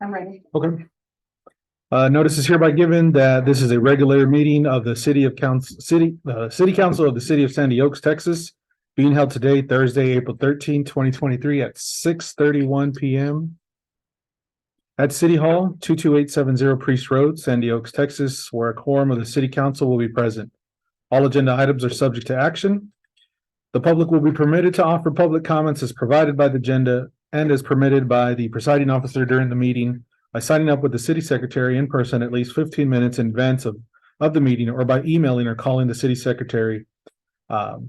I'm ready. Okay. Notice is hereby given that this is a regular meeting of the City Council of the City of Sandy Oaks, Texas, being held today, Thursday, April 13, 2023 at 6:31 p.m. at City Hall, 22870 Priest Road, Sandy Oaks, Texas, where a quorum of the City Council will be present. All agenda items are subject to action. The public will be permitted to offer public comments as provided by the agenda and as permitted by the presiding officer during the meeting by signing up with the city secretary in person at least 15 minutes in advance of the meeting, or by emailing or calling the city secretary, or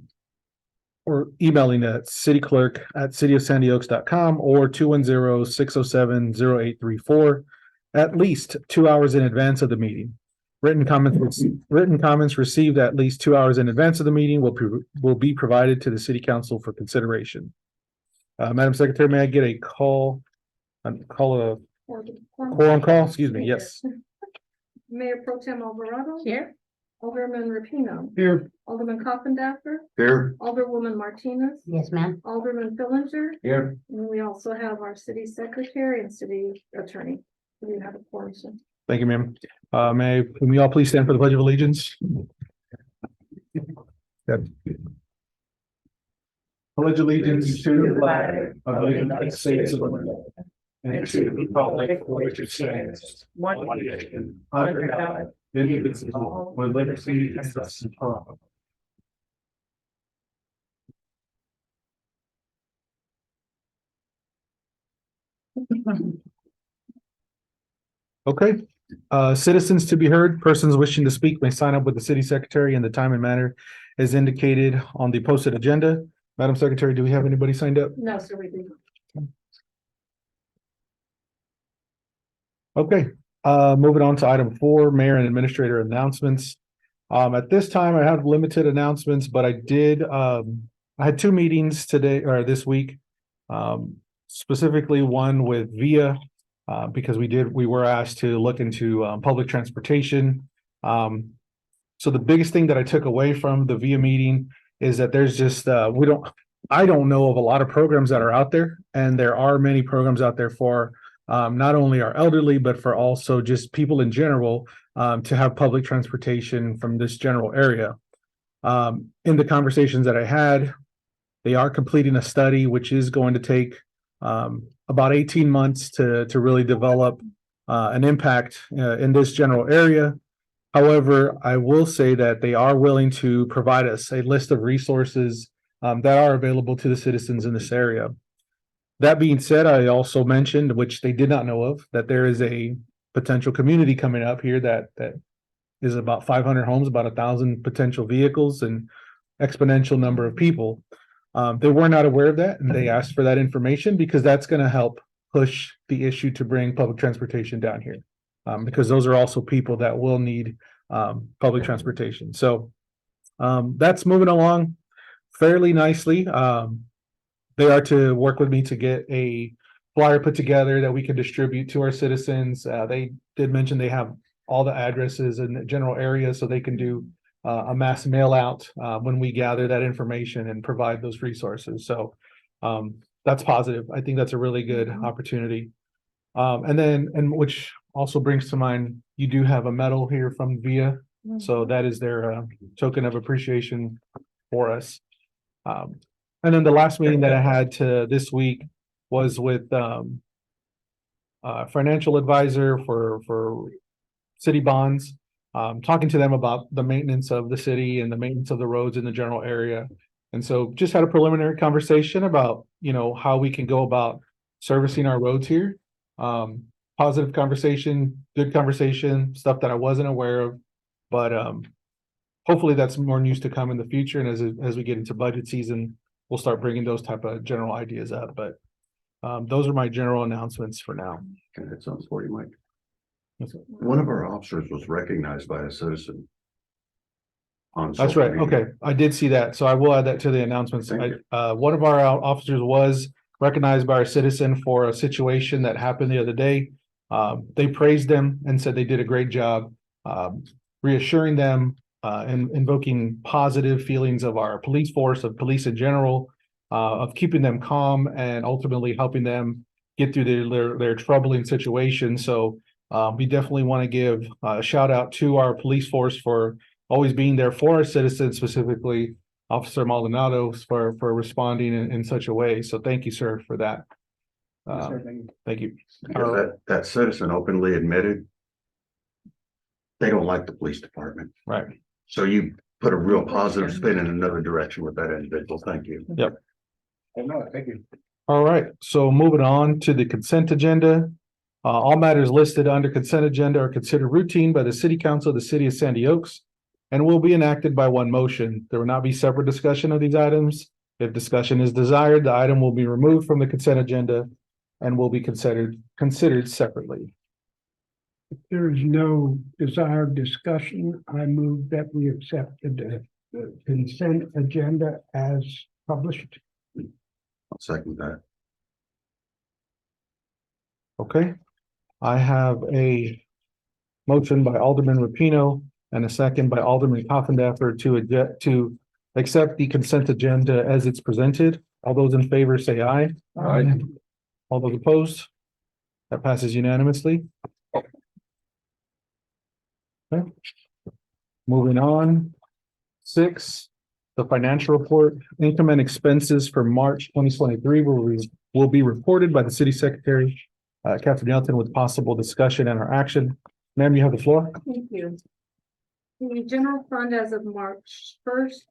emailing at cityclerk@cityofsandyoaks.com or 210-607-0834 at least 2 hours in advance of the meeting. Written comments received at least 2 hours in advance of the meeting will be provided to the city council for consideration. Madam Secretary, may I get a quorum call? Excuse me. Yes. Mayor Pro Tem Alvarado. Here. Alderman Rapino. Here. Alderman Coffindaffer. Here. Alderwoman Martinez. Yes, ma'am. Alderman Fillinger. Here. And we also have our city secretary and city attorney. We have a quorum. Thank you, ma'am. Can we all please stand for the Pledge of Allegiance? Pledge allegiance to the flag of the United States of America and to the republic for which it stands, one nation, under God, indivisible, with liberty and justice for all. Okay, citizens to be heard. Persons wishing to speak may sign up with the city secretary in the time and manner as indicated on the posted agenda. Madam Secretary, do we have anybody signed up? No, sir, we do. Okay, moving on to item 4, mayor and administrator announcements. At this time, I have limited announcements, but I had 2 meetings today or this week. Specifically one with VIA, because we were asked to look into public transportation. So the biggest thing that I took away from the VIA meeting is that there's just I don't know of a lot of programs that are out there, and there are many programs out there for not only our elderly, but for also just people in general to have public transportation from this general area. In the conversations that I had, they are completing a study which is going to take about 18 months to really develop an impact in this general area. However, I will say that they are willing to provide us a list of resources that are available to the citizens in this area. That being said, I also mentioned, which they did not know of, that there is a potential community coming up here that is about 500 homes, about 1,000 potential vehicles, and exponential number of people. They were not aware of that, and they asked for that information because that's going to help push the issue to bring public transportation down here. Because those are also people that will need public transportation. So that's moving along fairly nicely. They are to work with me to get a flyer put together that we can distribute to our citizens. They did mention they have all the addresses in the general area, so they can do a mass mail out when we gather that information and provide those resources. So that's positive. I think that's a really good opportunity. And which also brings to mind, you do have a medal here from VIA. So that is their token of appreciation for us. And then the last meeting that I had this week was with financial advisor for city bonds, talking to them about the maintenance of the city and the maintenance of the roads in the general area. And so just had a preliminary conversation about, how we can go about servicing our roads here. Positive conversation, good conversation, stuff that I wasn't aware of, but hopefully that's more news to come in the future. And as we get into budget season, we'll start bringing those type of general ideas up. But those are my general announcements for now. Okay, that sounds for you, Mike. One of our officers was recognized by a citizen. That's right. Okay, I did see that. So I will add that to the announcements. One of our officers was recognized by our citizen for a situation that happened the other day. They praised them and said they did a great job reassuring them and invoking positive feelings of our police force, of police in general, of keeping them calm and ultimately helping them get through their troubling situation. So we definitely want to give a shout out to our police force for always being there for our citizens, specifically Officer Maldonado for responding in such a way. So thank you, sir, for that. Thank you. Because that citizen openly admitted they don't like the police department. Right. So you put a real positive spin in another direction with that individual. Thank you. Yep. Oh, no, thank you. All right. So moving on to the consent agenda. All matters listed under consent agenda are considered routine by the City Council of the City of Sandy Oaks and will be enacted by one motion. There will not be separate discussion of these items. If discussion is desired, the item will be removed from the consent agenda and will be considered separately. If there is no desired discussion, I move that we accept the consent agenda as published. I'll second that. Okay. I have a motion by Alderman Rapino and a second by Alderman Coffindaffer to accept the consent agenda as it's presented. All those in favor say aye. Aye. All those opposed? That passes unanimously. Okay. Moving on. 6, the financial report, income and expenses for March 2023 will be reported by the city secretary, Catherine Nelson, with possible discussion and or action. Ma'am, you have the floor. Thank you. The general fund as of March 1st,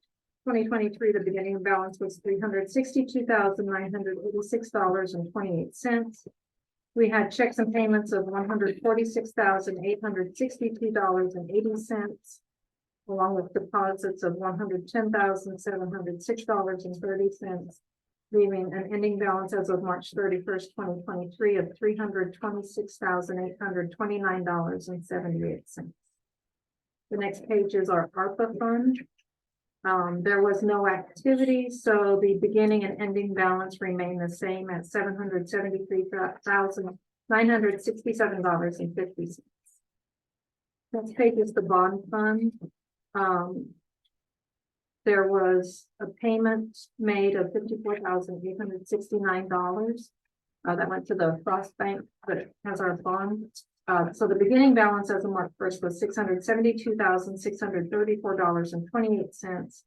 2023, the beginning balance was $362,986.28. We had checks and payments of $146,862.80, along with deposits of $110,706.30, leaving an ending balance as of March 31st, 2023 of $326,829.78. The next page is our ARPA fund. There was no activity, so the beginning and ending balance remain the same at $773,967.50. Next page is the bond fund. There was a payment made of $54,869. That went to the Frost Bank, but it has our bond. So the beginning balance as of March 1st was $672,634.28.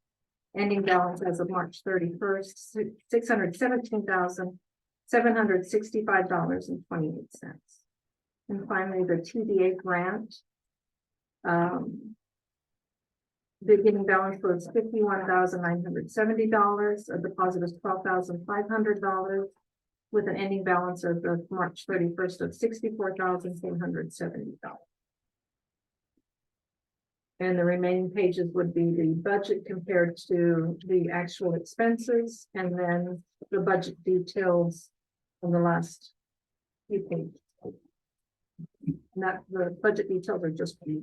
Ending balance as of March 31st, $617,765.28. And finally, the TDA grant. Beginning balance was $51,970. A deposit is $12,500. With an ending balance of the March 31st of $64,470. And the remaining pages would be the budget compared to the actual expenses, and then the budget details on the last few pages. Not the budget details are just for you.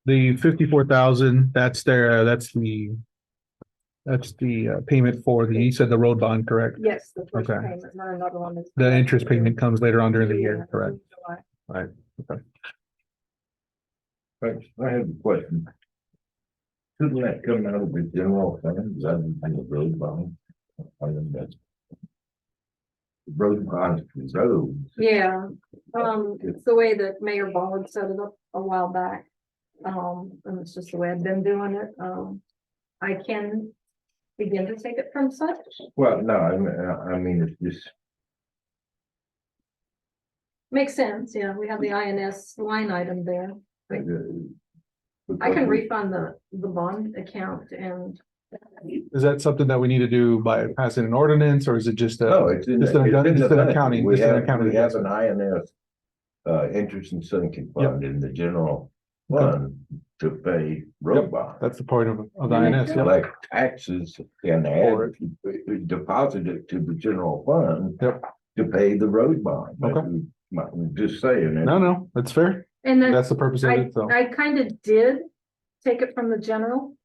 The 54,000, that's the payment for you said the road bond, correct? Yes, the first Okay. payment, not another one. Is The interest payment comes later on during the year, Yeah, correct? July. Right. Thanks. I have a question. Shouldn't that come out of the general fund rather than the road bond? I think that's. Road bond is roads. Yeah, it's the way that Mayor Ballard set it up a while back. And it's just the way I've been doing it. I can begin to take it from such. Well, no, I mean, it's just, Makes sense, yeah, we have the INS line item there. I because can refund the bond account and Is that something that we need to do by passing an ordinance, or is it just No, it's in just the, an it's in just the an budget. accounting? We Just an have, accounting we have an adjustment? INS, interest and sinking Yep. fund in the general Okay. fund to pay road Yep. bond. That's the point of the Yeah, INS. sure. Yep. Like taxes and Or- add, deposit it to the general fund. Yep. To pay the road bond. Okay. I'm just saying. No, that's fair. and then That's the purpose of I it. So kind of did take it from the general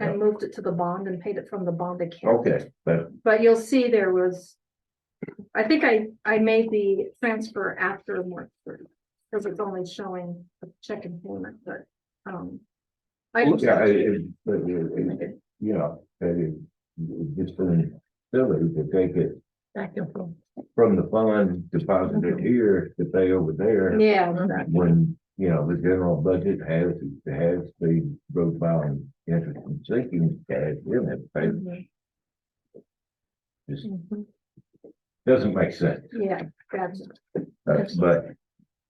and moved it to the bond and paid it from the bond account. Okay, But you'll see there was, I think I made the transfer after March 30th, because it's only showing a check and payment, but, I I Look, understand. you know, it's been silly to take it Back and forth. from the fund, deposit it here to pay over there. Yeah, exactly. When, you know, the general budget has the road bound interest and sinking cash in it, but Mhm. just Mhm. doesn't make sense. Yeah, gotcha. But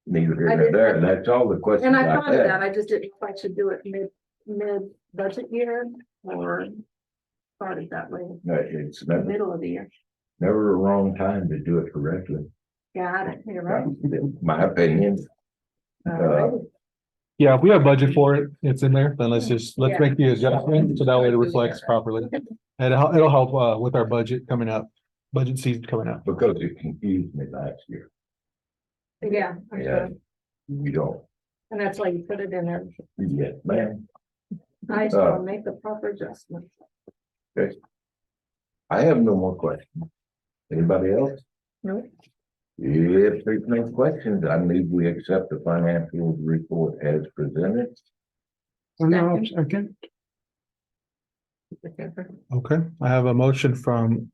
neither here I nor did- there, that's all the questions And I I thought of that, had. I just didn't know if I should do it mid budget year or start it that way, It's in the never, middle of the year. never a wrong time to do it correctly, Got it, you're right. my opinion. Alrighty. Yeah, if we have budget for it, it's in there, then let's Yeah. make the adjustment, so that way it reflects properly. And it'll help with our budget coming up, budget season coming up. Because it confused me last year. Yeah, I'm Yeah. sure. You don't, And that's why you put it in there. yes, ma'am. I shall make the proper adjustment. I have no more questions. Anybody else? Nope. If there's no questions, I move we accept the financial report as presented. And I'll second. Okay, I have a motion from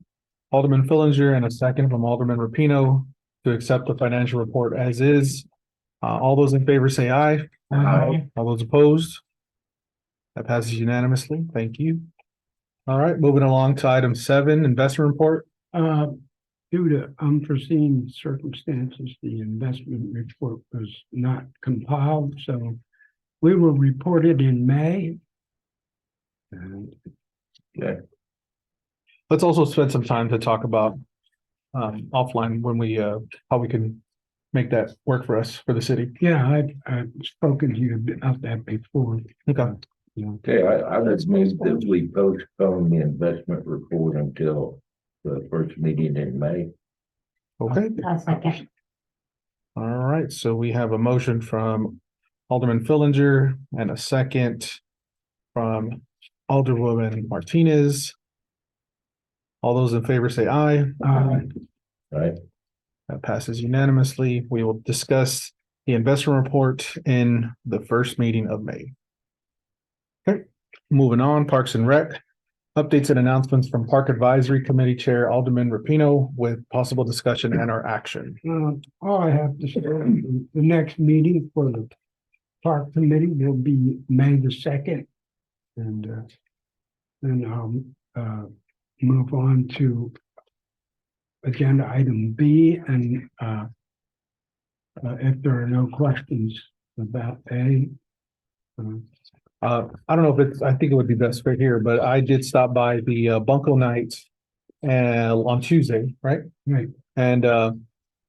Alderman Fillinger and a second from Alderman Rapino to accept the financial report as is. All those in favor say aye. Aye. All those opposed? That passes unanimously. Thank you. All right, moving along to item 7, investment report. Due to unforeseen circumstances, the investment report was not compiled, so we will report it in May. And Let's also spend some time to talk about offline when we how we can make that work for us for the city. yeah, I've spoken to you about that before. Okay. Okay, I would move that we postpone the investment report until the first meeting in May. Okay. I'll second. All right, so we have a motion from Alderman Fillinger and a second from Alderwoman Martinez. All those in favor say aye. Right? That passes unanimously. We will discuss the investment report in the first meeting of May. Okay, moving on, Parks and Rec. Updates and announcements from Park Advisory Committee Chair Alderman Rapino with possible discussion and our action. All I have to say, the next meeting for the park committee will be May the 2nd. And then I'll move on to agenda item B, and if there are no questions about A. I don't know if it's, I think it would be best right here, but I did stop by the Bunko night on Tuesday, right? Right. And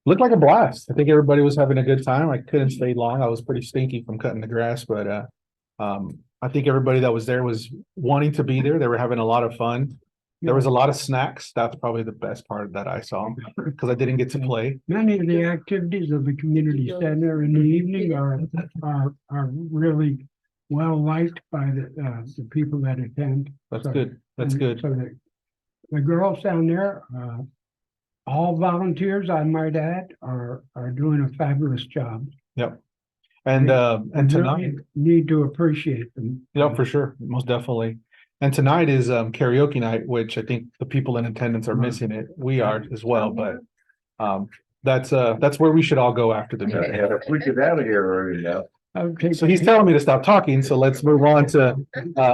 looked like a blast. I think everybody was having a good time. I couldn't stay long. I was pretty stinky from cutting the grass, but I think everybody that was there was wanting to be there. They were having a lot of fun. There was a lot of snacks. That's probably the best part that I saw because I didn't get to play. Many of the activities of the community center in the evening are really well liked by the people that attend. That's So- good. That's and good. So the girls down there, all volunteers, I might add, are doing a fabulous job. And Really tonight, need to appreciate them. yeah, for sure, most definitely. And tonight is karaoke night, which I think the people in attendance are missing it. We are as well, but that's where we should all go after the meeting. Yeah, we get out of here early enough. Okay. So he's telling me to stop talking, so let's move on to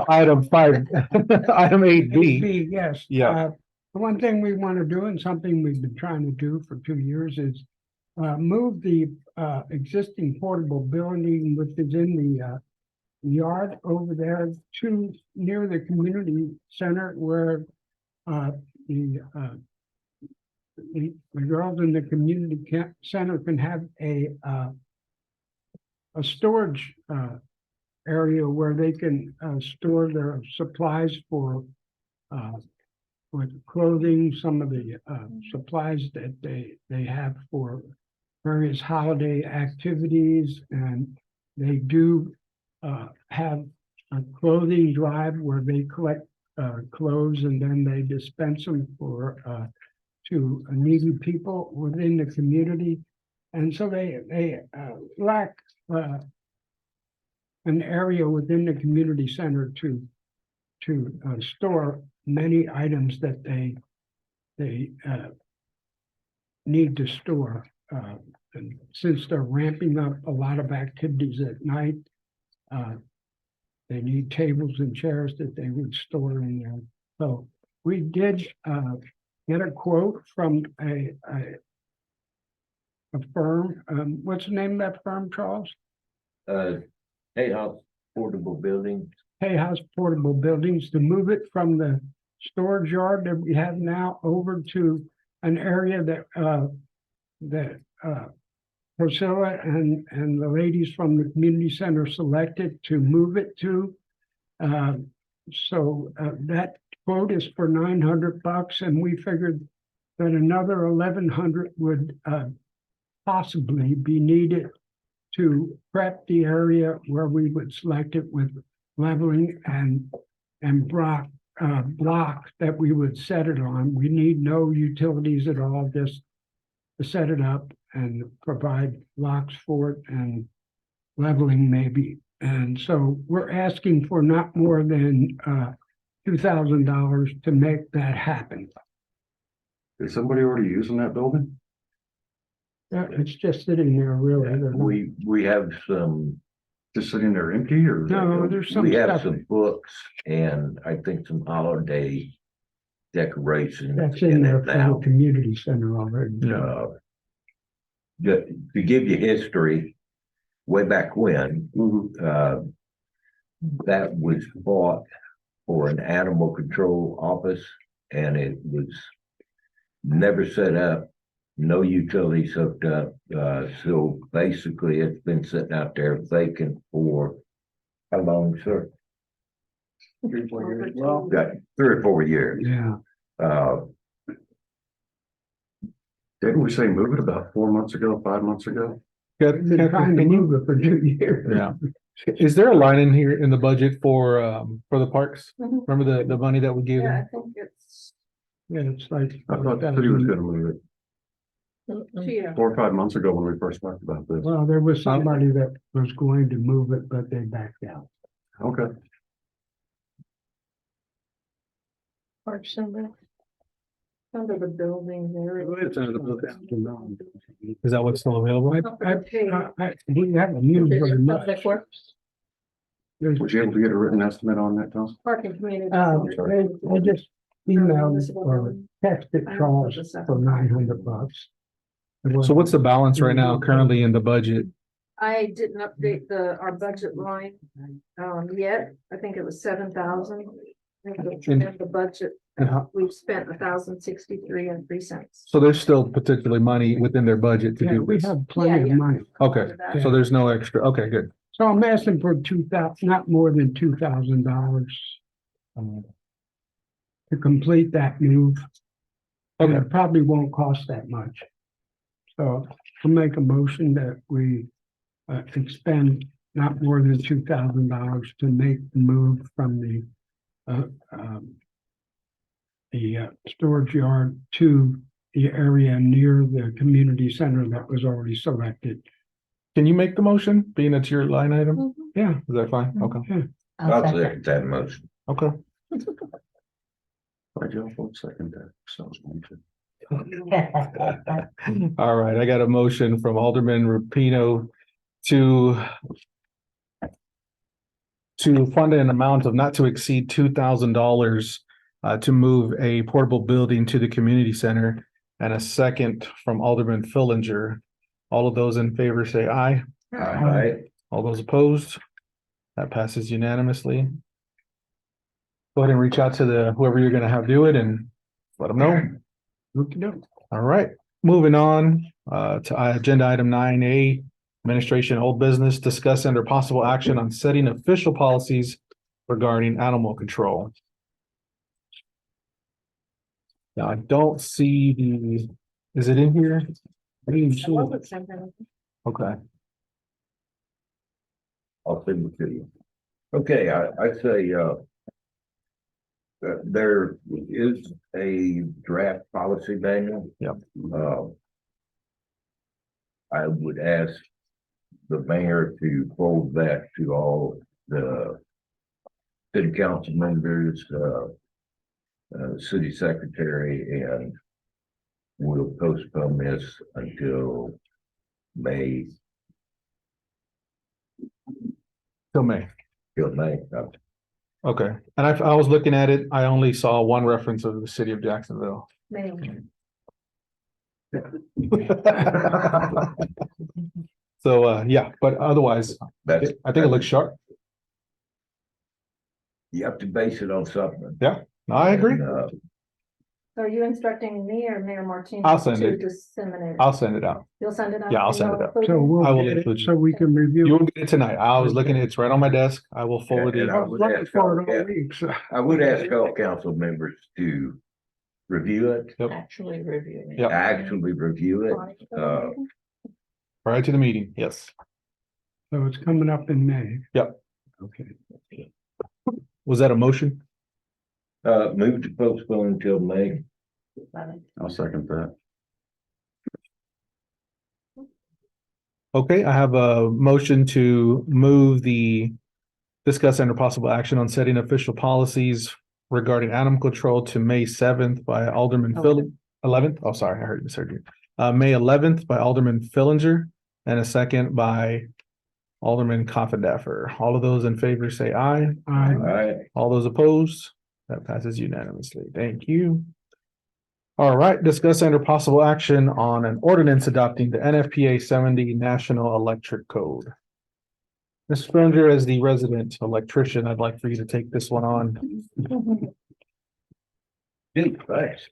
item 5, item 8B. B, yes. Yeah. The one thing we want to do, and something we've been trying to do for 2 years, is move the existing portable building, which is in the yard over there, to near the community center where the girls in the community center can have a storage area where they can store their supplies for with clothing, some of the supplies that they have for various holiday activities, and they do have a clothing drive where they collect clothes and then they dispense them for to needy people within the community. And so they lack an area within the community center to store many items that they need to store. And since they're ramping up a lot of activities at night, they need tables and chairs that they would store in there. So we did get a quote from a firm. What's the name of that firm, Charles? Hay House Portable Building. Hay House Portable Buildings, to move it from the storage yard that we have now over to an area that Priscilla and the ladies from the community center selected to move it to. So that quote is for $900, and we figured that another 1,100 would possibly be needed to prep the area where we would select it with leveling and block that we would set it on. We need no utilities at all, just to set it up and provide blocks for it and leveling maybe. And so we're asking for not more than $2,000 to make that happen. Is somebody already using that building? Yeah, it's just sitting there really. There's no- We have some, Just sitting there empty or? is that No, building- there's some we have stuff some books and I think some holiday decorations. that's in there it for the now. community center already. To give you history, way back when, Mhm. that was bought for an animal control office and it was never set up, no utilities hooked up. So basically it's been sitting out there vacant for how long, sir? 3, 4 years. Well, got 3 or 4 years. Yeah, Uh, Didn't we say move it about 4 months ago, 5 months ago? we've been trying to move it for 2 years. Yeah. Is there a line in here in the budget for the parks? Mhm. Remember the money that we gave Yeah, I them? think it's, Yeah, it's like. I thought the city was gonna move it yeah, 4 or 5 months ago when we first talked about this. Well, there was somebody that was going to move it, but they backed out. Okay. Parks under the building there. It's under the building. Is that what's still available? We haven't used very much. Public Works, There's- Was you able to get a written estimate on that, Tom? Parking Community. They just emailed or texted Charles for $900. So what's the balance right now currently in the budget? I didn't update our budget line, yet. I think it was 7,000. And the budget, And how, we've spent 1,063.03. so there's still particularly money within their budget to Yeah, do we this? have plenty Yeah, of money. Okay, so there's no extra, okay, good. So I'm asking for 2,000, not more than $2,000 to complete that move. And Okay, it probably won't cost that much. So I'll make a motion that we expend not more than $2,000 to make the move from the storage yard to the area near the community center that was already selected. can you make the motion, being it's your line item? Yeah. Is that fine? Okay, I'll second that motion. okay. I just one second that. Sounds good. All right, I got a motion from Alderman Rapino to fund an amount of not to exceed $2,000 to move a portable building to the community center, and a second from Alderman Fillinger. All of those in favor say aye. Aye. All those opposed? That passes unanimously. Go ahead and reach out to whoever you're gonna have do it and let them know. Okey-doke. All right, moving on to agenda item 9A, administration old business, discuss under possible action on setting official policies regarding animal control. Now, I don't see is it in here? I didn't see it. Okay, I'll send it to you. Okay, I say, there is a draft policy manual. Yep. I would ask the mayor to forward that to all the city council members, city secretary, and we'll postpone this until May, Till May. till May. Okay, and I was looking at it, I only saw one reference of the city of Jacksonville. May. So, yeah, but otherwise, That's, I think it looks sharp. you have to base it on something. I agree. And, So are you instructing me or Mayor Martinez? I'll send to it. Disseminate? I'll send it out. You'll send it out? Yeah, I'll and send it you'll out. include So me? we'll I will get include it, you. so we can review. You will get it tonight. I was looking, it's right on my desk. I will forward it. And I was looking for it all week, so. I would ask all council members to review it, Actually reviewing. Yep. actually review it. Prior to the meeting, yes. So it's coming up in May. Yep. Okay. Was that a motion? Move to postpone until May. I'll second that. Okay, I have a motion to move the discuss under possible action on setting official policies regarding animal control to May 7th by Alderman Phil, 11th. Oh, sorry, I heard you misheard you. May 11th by Alderman Fillinger and a second by Alderman Coffindaffer. All of those in favor say aye. Aye. All right, All those opposed? That passes unanimously. Thank you. All right, discuss under possible action on an ordinance adopting the NFPA 70 National Electric Code. Ms. Fillinger, as the resident electrician, I'd like for you to take this one on. dude, thanks.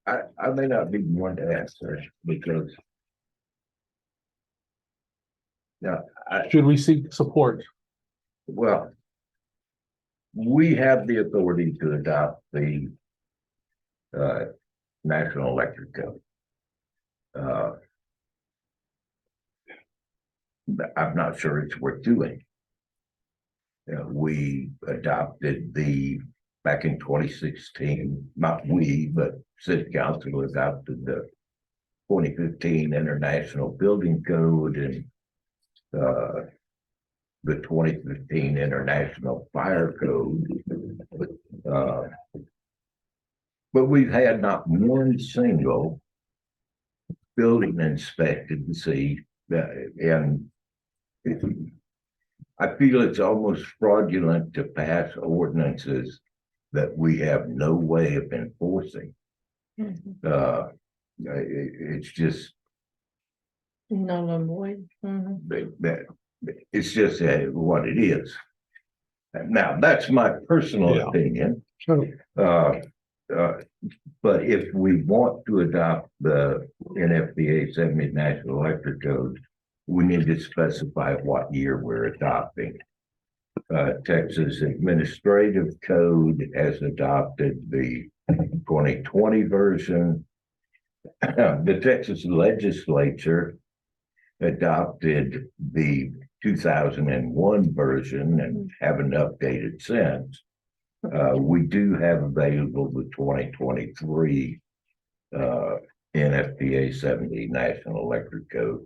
I may not be one to answer because. Now, Should we seek support? well. We have the authority to adopt the. National Electric Code. But I'm not sure it's worth doing. We adopted back in 2016, not we, but city council adopted the 2015 International Building Code and the 2015 International Fire Code. But we've had not one single building inspected to see that, and I feel it's almost fraudulent to pass ordinances that we have no way of enforcing. It's just Null and void. it's just what it is. Now, that's my personal Yeah. opinion. So, But if we want to adopt the NFPA 70 National Electric Code, we need to specify what year we're adopting. Texas Administrative Code has adopted the 2020 version. The Texas Legislature adopted the 2001 version and haven't updated since. We do have available the 2023 NFPA 70 National Electric Code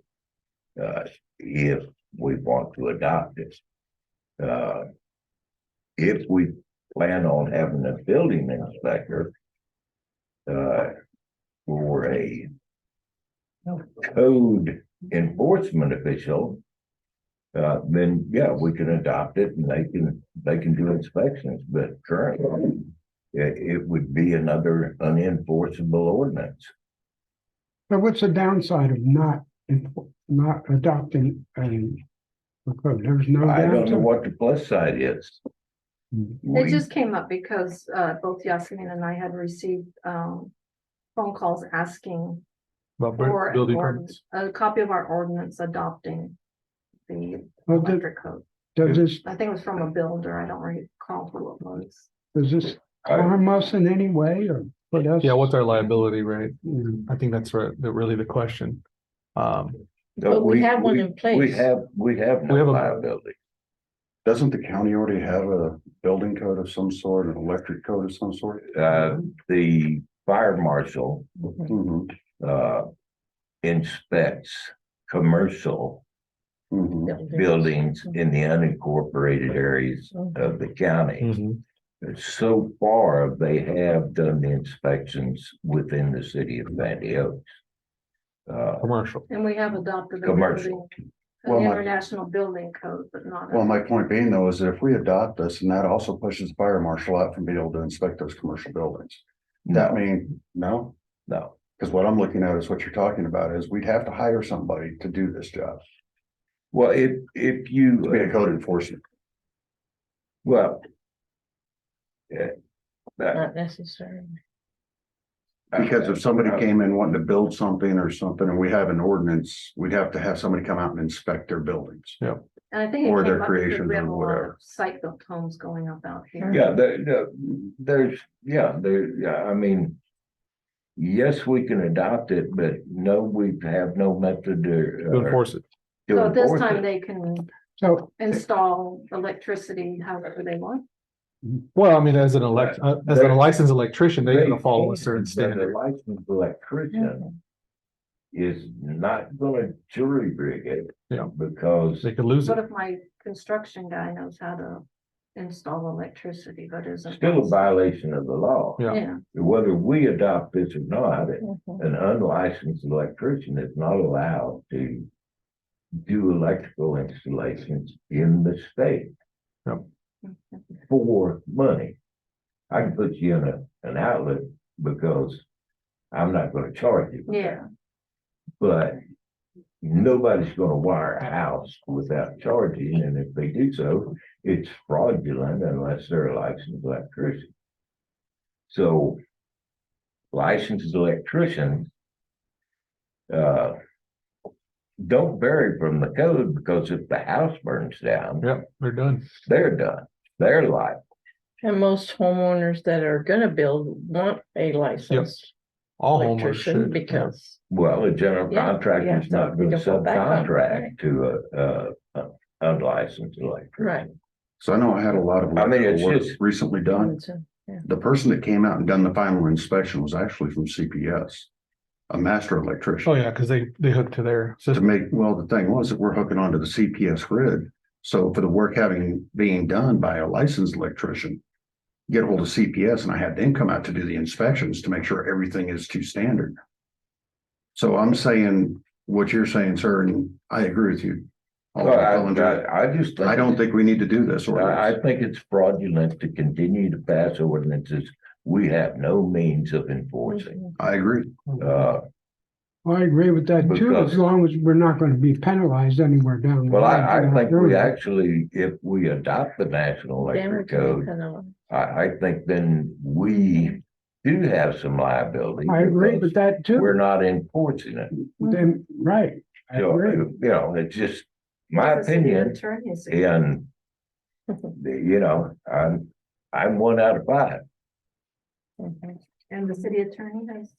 if we want to adopt it. If we plan on having a building inspector or a code enforcement official, then yeah, we can adopt it and they can do inspections, but currently it would be another unenforceable ordinance. so what's the downside of not adopting a code? There's no I don't know downside. what the plus side is. It We- just came up because both Yasemin and I had received phone calls asking About for building permits? a copy of our ordinance adopting the Well, does electric code. this, I think it was from a builder. I don't recall who it was. does this harm us in any way or put us? Yeah, what's our liability rate? Mm, I think that's really the question. But we have one in place. We have We no have a- liability. Doesn't the county already have a building code of some sort, an electric code of some sort? The fire marshal, Mhm, inspects commercial buildings in the unincorporated areas of the county. Mhm. So far, they have done the inspections within the city of Sandy Oaks. Commercial. And we have adopted the Commercial. building, Well, an my- international building code, but not. Well, my point being though, is that if we adopt this, and that also pushes the fire marshal out from being able to inspect those commercial buildings. That No, mean, no, no. because what I'm looking at is what you're talking about is we'd have to hire somebody to do this job, Well, if to be a you, code enforcement. well. Yeah. Not necessarily. Because if somebody came in wanting to build something or something and we have an ordinance, we'd have to have somebody come out and inspect their buildings. And I think. it or their came up because creations we have or a lot whatever. of Site-built homes going up out here. Yeah, I mean. Yes, we can adopt it, but no, we have no method To to. enforce it. to So at this enforce time, it. they can So, install electricity however they want. Well, I mean, as an licensed electrician, they gotta follow a certain The standard. licensed electrician is not gonna jury rig it. Yeah. Because They could lose What it. if my construction guy knows how to install electricity, but isn't? still a violation of the law. Yeah. Yeah, Whether we adopt this or not, Mhm. an unlicensed electrician is not allowed to do electrical installations in the state for money. I can put you in an outlet because I'm not gonna charge you. yeah, But nobody's gonna wire a house without charging, and if they do so, it's fraudulent unless they're a licensed electrician. So licensed electricians don't vary from the code, because if the house burns down, Yep, they're done. they're done. They're liable. And most homeowners that are gonna build want a licensed All homeowners electrician should. because, Well, a general Yeah, contractor's yeah, not gonna you can fall back on it, subcontract to a unlicensed electrician. right. So I know I had a lot of I mean, it's electrical work just- recently done. The person that came out and done the final inspection was actually from CPS, a master electrician. Oh, yeah, because they hook to their To system. make, well, the thing was that we're hooking onto the CPS grid. So for the work being done by a licensed electrician, get a hold of CPS, and I had them come out to do the inspections to make sure everything is to standard. So I'm saying what you're saying, sir, and I agree with you. Well, Alderman I just. I don't think we need to do this I ordinance. think it's fraudulent to continue to pass ordinances we have no means of enforcing. I agree. I agree with that too, Because- as long as we're not gonna be penalized anywhere down. the Well, line. I think There we go. actually, if we adopt the National Electric Code, I think then we do have some liability. I agree because with that too. We're not enforcing it. Then, right, I So, agree. you know, it's just my The city opinion, attorney's- and you know, I'm 1 out of 5. And the city attorney has.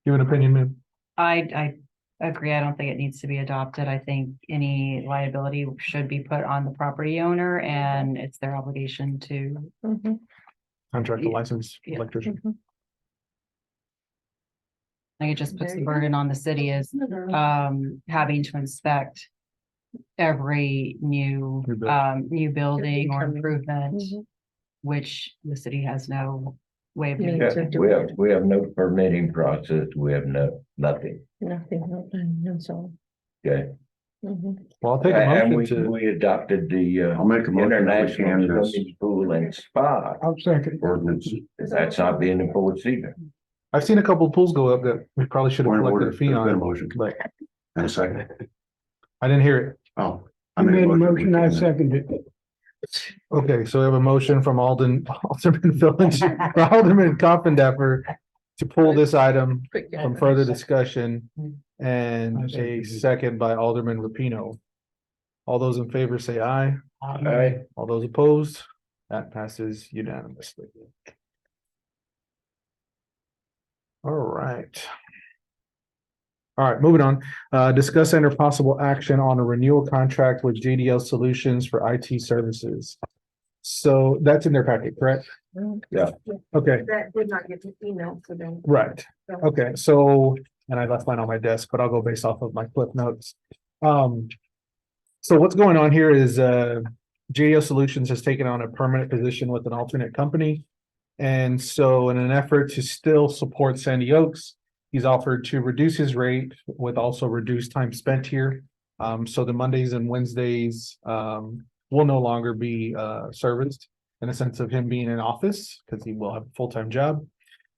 Give an opinion, man. I agree. I don't think it needs to be adopted. I think any liability should be put on the property owner and it's their obligation to. Contract a Yeah. licensed Yeah. electrician. I think it just puts There the you go. burden on the city as having to inspect every New build. new building or Coming. improvement, which the city has no way of doing. Yeah. Yeah, we have no permitting process, we have nothing, Nothing, that's all. okay? Mhm. Well, I'll take a And motion to, we adopted the I'll make a motion that we International can this Swimming Pool and Spa. I'll second. ordinance. That's not being enforced either. I've seen a couple of pools go up that we probably should have Point of collected order. a fee There's been a on, motion but and a second. I didn't hear it. Oh. I made a we motion, I can- seconded it. Okay, so we have a motion from Alderman Village, Alderman Coffindaffer to pull this item Quick, from further discussion I and a seconded it. second by Alderman Rapino. All those in favor say aye. Aye. All those opposed, that passes unanimously. All right. All right, moving on. Discuss under possible action on a renewal contract with JDL Solutions for IT services. So that's in their packet, correct? Yeah. Okay, That did not get emailed to them. right. Okay, so, and I left mine on my desk, but I'll go based off of my clip notes. So what's going on here is, JO Solutions has taken on a permanent position with an alternate company. And so in an effort to still support Sandy Oaks, he's offered to reduce his rate with also reduced time spent here. So the Mondays and Wednesdays, will no longer be, serviced in a sense of him being in office, because he will have a full-time job.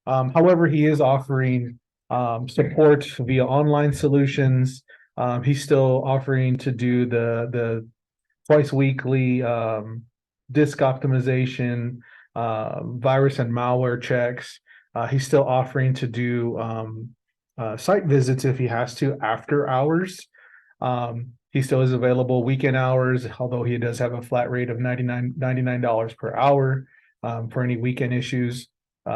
However, he is offering support via online solutions. He's still offering to do the twice weekly disk optimization, virus and malware checks. He's still offering to do site visits if he has to after hours. He still is available weekend hours, although he does have a flat rate of $99 per hour for any weekend issues.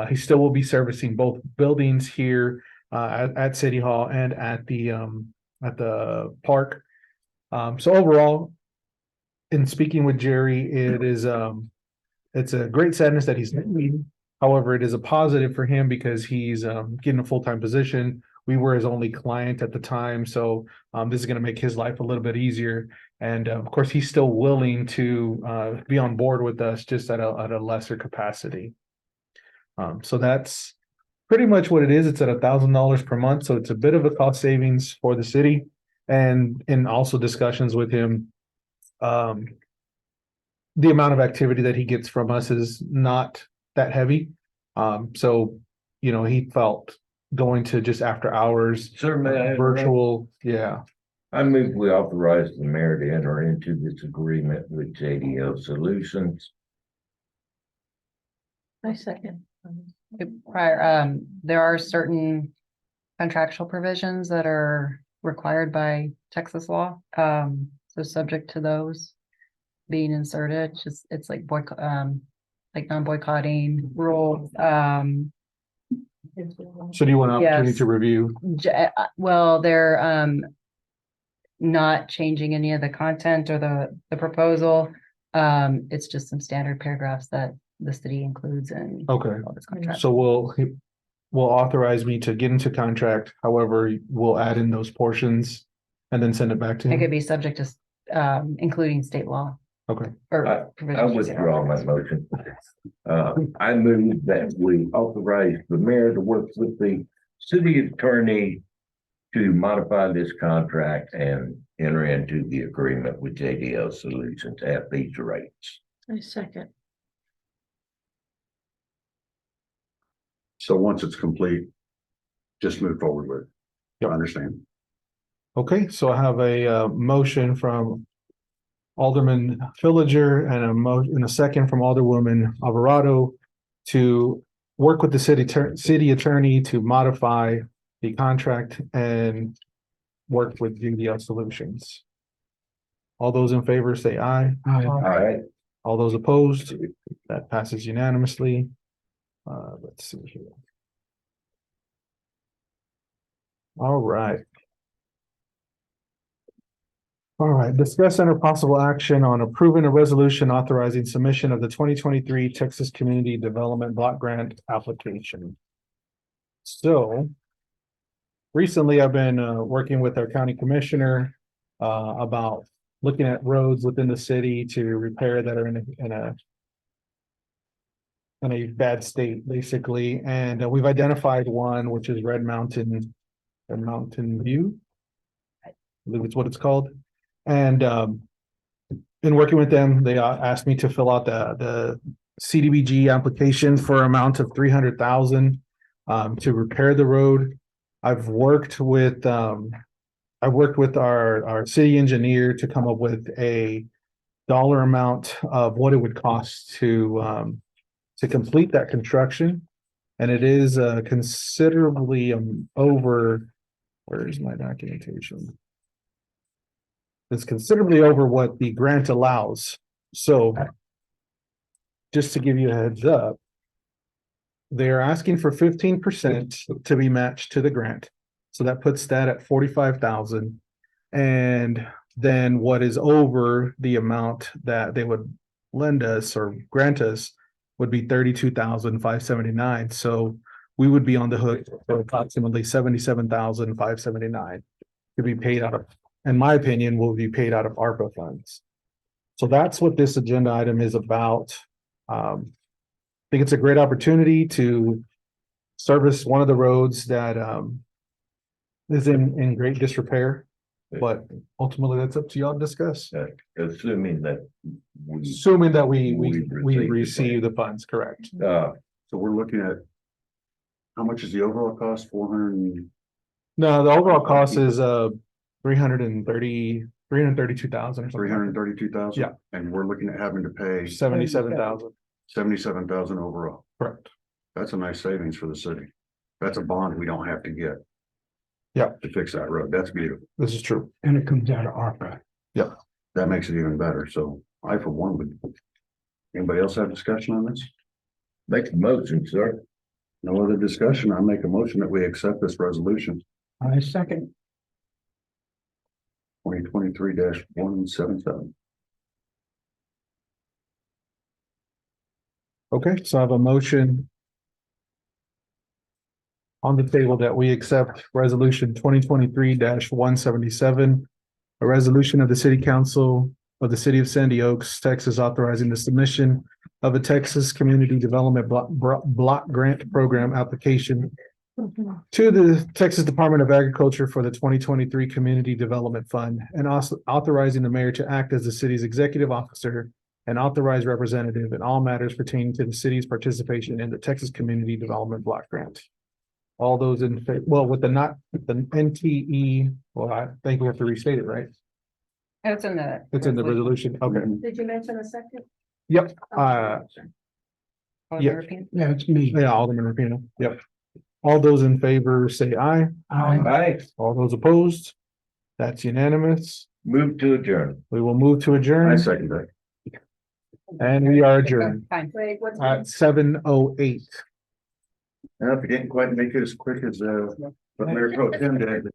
He still will be servicing both buildings here at City Hall and at the park. So overall, in speaking with Jerry, it's a great sadness that he's leaving. However, it is a positive for him because he's getting a full-time position. We were his only client at the time, so this is going to make his life a little bit easier. And of course, he's still willing to be on board with us, just at a lesser capacity. So that's pretty much what it is. It's at $1,000 per month, so it's a bit of a cost savings for the city. And in also discussions with him, the amount of activity that he gets from us is not that heavy. So, he felt going to just after hours, Sir, may I? virtual, yeah. I move we authorize the mayor to enter into this agreement with JDL Solutions. I second. Prior, there are certain contractual provisions that are required by Texas law. So subject to those being inserted, it's like like non-boycotting rules. So do you want an opportunity Yes. to review? Well, they're not changing any of the content or the proposal. It's just some standard paragraphs that the city includes in Okay, all this contract. so will authorize me to get into contract. However, we'll add in those portions and then send it back to It him. could be subject to including state law. Okay. Or I provisions. withdraw my motion. I move that we authorize the mayor to work with the city attorney to modify this contract and enter into the agreement with JDL Solutions at these rates. I second. So once it's complete, just move forward with it. Yep. I understand. Okay, so I have a motion from Alderman Villager and a second from Alderwoman Alvarado to work with the city attorney to modify the contract and work with JDL Solutions. All those in favor say aye. All right, All those opposed, that passes unanimously. Let's see here. All right. All right, discuss under possible action on approving a resolution authorizing submission of the 2023 Texas Community Development Block Grant application. So recently I've been working with our county commissioner about looking at roads within the city to repair that are in a bad state, basically. And we've identified one, which is Red Mountain View. I believe it's what it's called. And in working with them, they asked me to fill out the CDBG application for an amount of $300,000 to repair the road. I've worked with our city engineer to come up with a dollar amount of what it would cost to complete that construction. And it is considerably over, where's my documentation? It's considerably over what the grant allows. So just to give you a heads up, they're asking for 15% to be matched to the grant. So that puts that at 45,000. And then what is over the amount that they would lend us or grant us would be 32,579. So we would be on the hook for approximately 77,579 to be paid out of, in my opinion, will be paid out of ARPA funds. So that's what this agenda item is about. I think it's a great opportunity to service one of the roads that is in great disrepair. But ultimately, that's up to y'all to discuss. Assuming that we, Assuming that we We receive the funds, correct? So we're looking at, how much is the overall cost? 400 No, the overall cost is 332,000 or something. 332,000? Yeah. And we're looking at having to pay 77,000, 77,000 overall. correct? That's a nice savings for the city. That's a bond we don't have to get. Yeah. To fix that road. That's beautiful. This is true. And it comes out of ARPA. That makes it even better. So I, for one, would. Anybody else have discussion on this? make the motion, sir. No other discussion. I make a motion that we accept this resolution I second. 2023-177. Okay, so I have a motion on the table that we accept resolution 2023-177, a resolution of the City Council of the City of Sandy Oaks, Texas, authorizing the submission of a Texas Community Development Block Grant Program application to the Texas Department of Agriculture for the 2023 Community Development Fund, and also authorizing the mayor to act as the city's executive officer and authorized representative in all matters pertaining to the city's participation in the Texas Community Development Block Grant. All those in favor, well, with the NTE, well, I think we have to restate it, right? It's in the. It's in the resolution. Okay, Did you mention a second? yep, Alderman yeah. Rapino. Yeah, it's me. yeah, Alderman Rapino, yep. All those in favor say aye. Aye. All those opposed? That's unanimous. Move to adjourn. We will move to adjourn. I second that. And we are adjourned Fine. Wait, what's? at 7:08. And if you didn't quite make it as quick as, what Mayor Pro Tem did,